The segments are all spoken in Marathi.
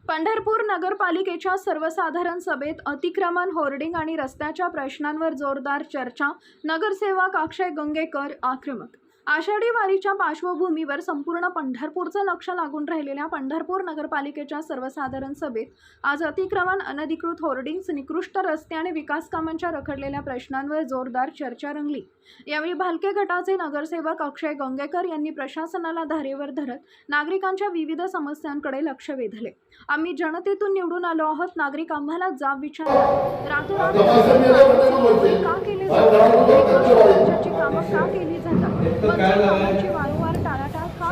पंढरपूर नगरपालिकेच्या सर्वसाधारण सभेत अतिक्रमण, होर्डिंग आणि रस्त्याच्या प्रश्नांवर जोरदार चर्चा. नगरसेवक अक्षय गंगेकर आक्रमक. आषाढी वारीच्या पार्श्वभूमीवर संपूर्ण पंढरपूरचं लक्ष लागून राहिलेल्या पंढरपूर नगरपालिकेच्या सर्वसाधारण सभेत आज अतिक्रमण, अनधिकृत होर्डिंग्स, निकृष्ट रस्ते आणि विकास कामांच्या रखडलेल्या प्रश्नांवर जोरदार चर्चा रंगली. यावेळी भालके गटाचे नगरसेवक अक्षय गंगेकर यांनी प्रशासनाला धारेवर धरत नागरिकांच्या विविध समस्यांकडे लक्ष वेधले. आम्ही जनतेतून निवडून आलो आहोत. नागरिक आम्हाला जाब विचारतात. रातोरात का केले जातात? कामं का केली जातात? वारंवार टाळाटाळ का?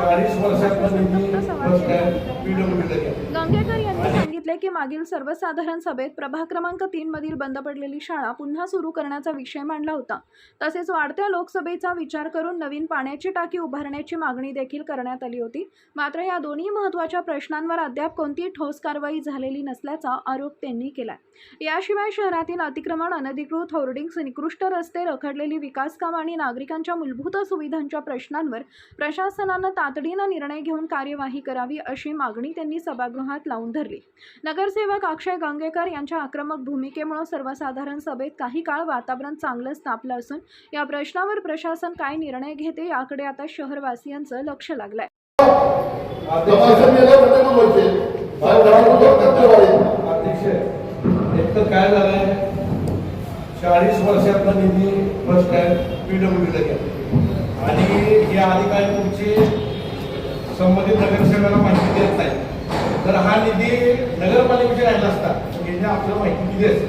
गंगेकर यांनी सांगितले की मागील सर्वसाधारण सभेत प्रभाग क्रमांक 3 मधील बंद पडलेली शाळा पुन्हा सुरू करण्याचा विषय मांडला होता. तसेच वाढत्या लोकसभेचा विचार करून नवीन पाण्याची टाकी उभारण्याची मागणी देखील करण्यात आली होती. मात्र या दोन्ही महत्त्वाच्या प्रश्नांवर अद्याप कोणतीही ठोस कारवाई झालेली नसल्याचा आरोप त्यांनी केला. याशिवाय शहरातील अतिक्रमण, अनधिकृत होर्डिंग्स, निकृष्ट रस्ते, रखडलेली विकास कामं आणि नागरिकांच्या मूलभूत सुविधांच्या प्रश्नांवर प्रशासनानं तातडीनं निर्णय घेऊन कार्यवाही करावी अशी मागणी त्यांनी सभागृहात लावून धरली. नगरसेवक अक्षय गंगेकर यांच्या आक्रमक भूमिकेमुळे सर्वसाधारण सभेत काही काळ वातावरण चांगलंच तापलं असून या प्रश्नावर प्रशासन काय निर्णय घेते याकडे आता शहरवासियांचं लक्ष लागलंय. काय झालंय, 40 वर्षातला निधी फर्स्ट टाइम PWDला गेला आणि या अधिकारी तुमची संबंधित नगरसेवकाला माहिती देत नाही. तर हा निधी नगरपालिकेचा राहिला असता यांनी आपल्याला माहिती दिली असते.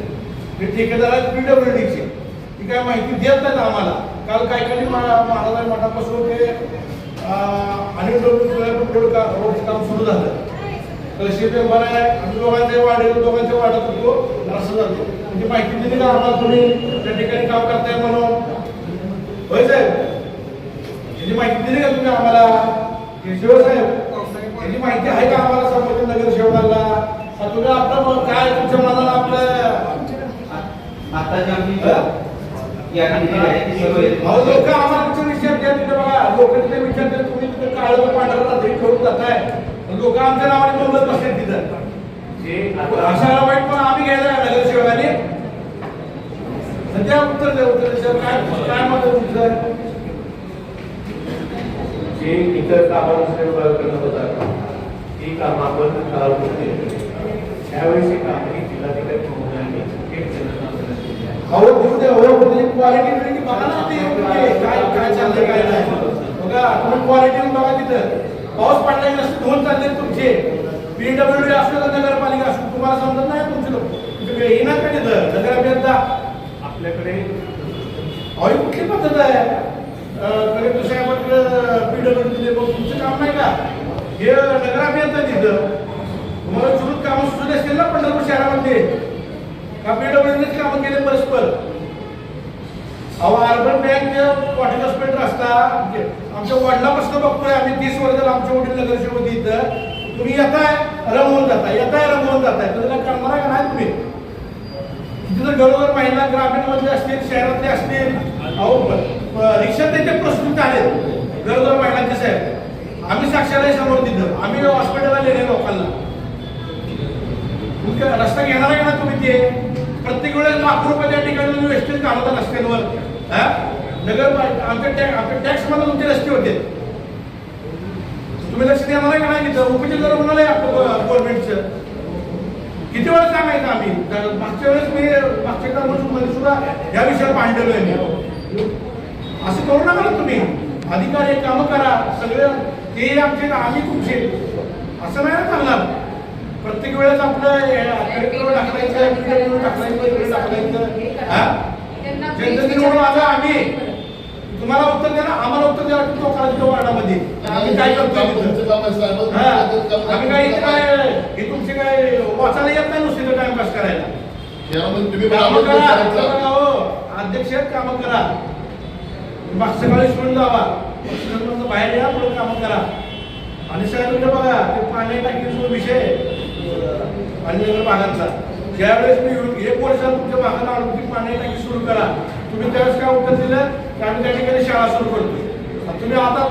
ते ठेकेदार आहेत PWDचे, ती काय माहिती देत नाहीत आम्हाला. काल काही महाराज मठापासून ते अनिल रोडचं काम सुरू झालं. तहसील मेंबर आहे, आम्ही दोघांचे वाढत होतो, असं जातो. म्हणजे माहिती दिली का आम्हाला, तुम्ही त्या ठिकाणी काम करताय म्हणून? होय साहेब, त्याची माहिती दिली का तुम्ही आम्हाला? शिवसाहेब, त्याची माहिती आहे का आम्हाला संबंधित नगरसेवकाला? तुम्ही आपलं काय तुमच्या मनाला आपलं लोक आम्हाला विचार द्या. तिथे बघा, लोक तिथे विचारतात, तुम्ही तिथे काळं पांढरा रात्री ठेवून जाताय, लोक आमच्या नावाने बोलत बसतात तिथं. अशा वाईट पण आम्ही घ्यायला नगरसेवकाने सध्या उत्तर द्या. काय मत तुमचं? जे इतर कामांचे करणं होतात ती कामं आपण चालू होते. त्यावेळेस काम जिल्हाधिकारी महोदयांनी क्वालिटी बघा ना, ते काय चाललंय काय नाही बघा. तुम्ही क्वालिटी बघा. तिथं पाऊस पडला नसते, धुवून चालले तुमचे. PWD असलं तर नगरपालिका असलं, तुम्हाला समजत नाही तुमचे लोक येणार का तिथं नगर अभियंता आपल्याकडे? अहो कुठली पद्धत आहे? कलेक्टर साहेबांकडे PWD दिले, मग तुमचं काम नाही का? हे नगर अभियंता तिथं तुम्हाला सुरू कामं सुरू असतील ना पंढरपूर शहरामध्ये का PWDनेच कामं केले परस्पर? अहो अर्बन बँक वॉटर हॉस्पिटल रस्ता आमच्या वडिलापासून बघतोय आम्ही. 30 वर्ष आमच्या वडील नगरसेवक इथं. तुम्ही येताय रमवून जाताय, तर काय करणार का नाही तुम्ही? तिथं घरोघर महिला ग्रामीण मधले असतील, शहरातले असतील, अहो रिक्षा त्यांचे प्रस्तुत आहेत घरोघर महिलांचे. साहेब, आम्ही साक्षाला समोर तिथं आम्ही हॉस्पिटलला नेले लोकांना. रस्ता घेणार आहे ना तुम्ही? ते प्रत्येक वेळेस लाखो रुपये त्या ठिकाणी वेस्टेज घालवतात रस्त्यांवर. आमच्या टॅक्स मध्ये तुमचे रस्ते होते, तुम्ही लक्ष देणार आहे का नाही? तिथं उपजिल्हा रुग्णालय आपलं गव्हर्नमेंटचं. किती वेळेस सांगायचं आम्ही? मागच्या वेळेस मागच्या टर्ममध्ये सुद्धा या विषयावर मांडलेलो आहे मी. असं करू नका ना तुम्ही. अधिकारी कामं करा सगळे, ते आमचे आम्ही तुमचे. असं नाही ना चालणार. प्रत्येक वेळेस आपलं आलं आम्ही तुम्हाला उत्तर द्या ना, आम्हाला उत्तर द्या. तो वार्डामध्ये आम्ही काय करतो? आम्ही काय इथे काय हे तुमचे काय वाचायला येत नाही नुसते टाइमपास करायला. अध्यक्ष कामं करा. मागच्या काळी सोडून जावा, बाहेर या, पुढे कामं करा. आणि साहेब बघा, ते पाणी टाकीचा विषय आणि भागांचा ज्यावेळेस मी 1 वर्षात तुमच्या भागाला आणून ती पाणी टाकी सुरू करा, तुम्ही त्यावेळेस काय उत्तर दिलं की आम्ही त्या ठिकाणी शाळा सुरू करतो. तुम्ही आता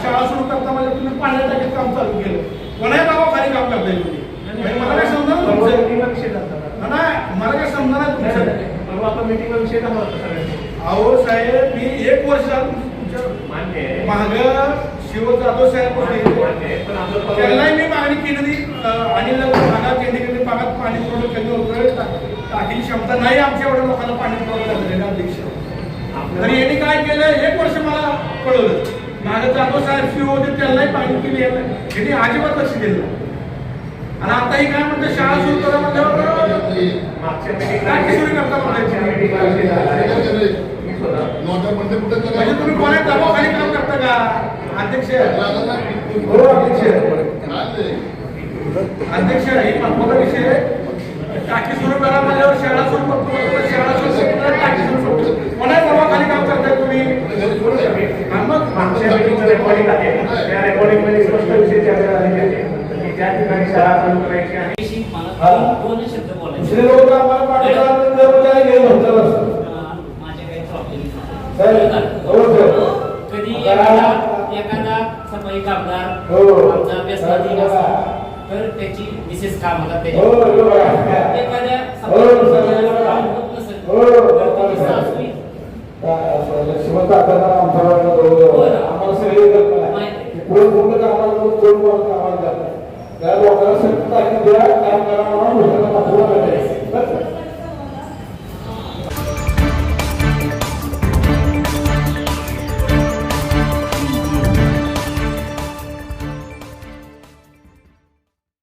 शाळा सुरू करता म्हणजे तुम्ही पाणी टाकीत काम चालू केलं. कोणाही गावाखाली काम करताय तुम्ही? मला काय समजा ना परवा तुमचं मीटिंगला विषय झाला. नाही मला काय समजा ना तुमचं परवा आपण मीटिंगला विषय झाला होता सगळ्यांनी. अहो साहेब मी 1 वर्ष झालं तुमच्या मान्य आहे. मागं शिव जाधव साहेब होते मान्य आहे. पण आपलं परवा- त्यांनाही मी मागणी केली आणि भागात केंद्रीय भागात पाणी पुरवठा कमी होतोय टाकीची क्षमता नाही आमच्या एवढ्या लोकांना पाणी पुरवठा झालेला अध्यक्ष तरी यांनी काय केलं 1 वर्ष मला कळवलं मागं जाधव साहेब शिव होते त्यांनाही पाणी केली यांनी अजिबात लक्ष दिलं नाही. आणि आता ही काय म्हणते शाळा सुरू करा म्हणल्यावर मागच्या meeting ला- काय सुरू करता मागच्या म्हणायचं? meeting ला विषय झाला. मी स्वतः म्हणजे तुम्ही कोणा दबावाखाली काम करता का अध्यक्ष हो अध्यक्ष अध्यक्ष हे महत्वाचा विषय टाकी सुरू करा म्हणल्यावर शाळा सुरू करतो शाळा सुरू करतो टाकी सुरू करतो कोणा दबावाखाली काम करताय तुम्ही आणि मग मागच्या meeting चं recording आहे. त्या recording मध्ये स्पष्ट विषय चर्चा झालेली आहे की ज्या ठिकाणी शाळा चालू करायची आहे दोन शब्द बोलायचे दुसरे लोक आम्हाला पाठवतात तर गेलं होतं माझे काही प्रॉब्लेम साहेब हो सर कधी एखादा सफाई कामगार हो. आमचा व्यसनाधीन असला तर त्याची विशेष काम होतात हो हो बघा. एखाद्या हो, सर. होत नसेल हो, तर त्याची सासवी लक्ष्मण काकांना आम्हाला सगळे कोण पूर्ण कामाला कोण कामाला जातात त्या लोकांना सगळं द्या काम करा म्हणून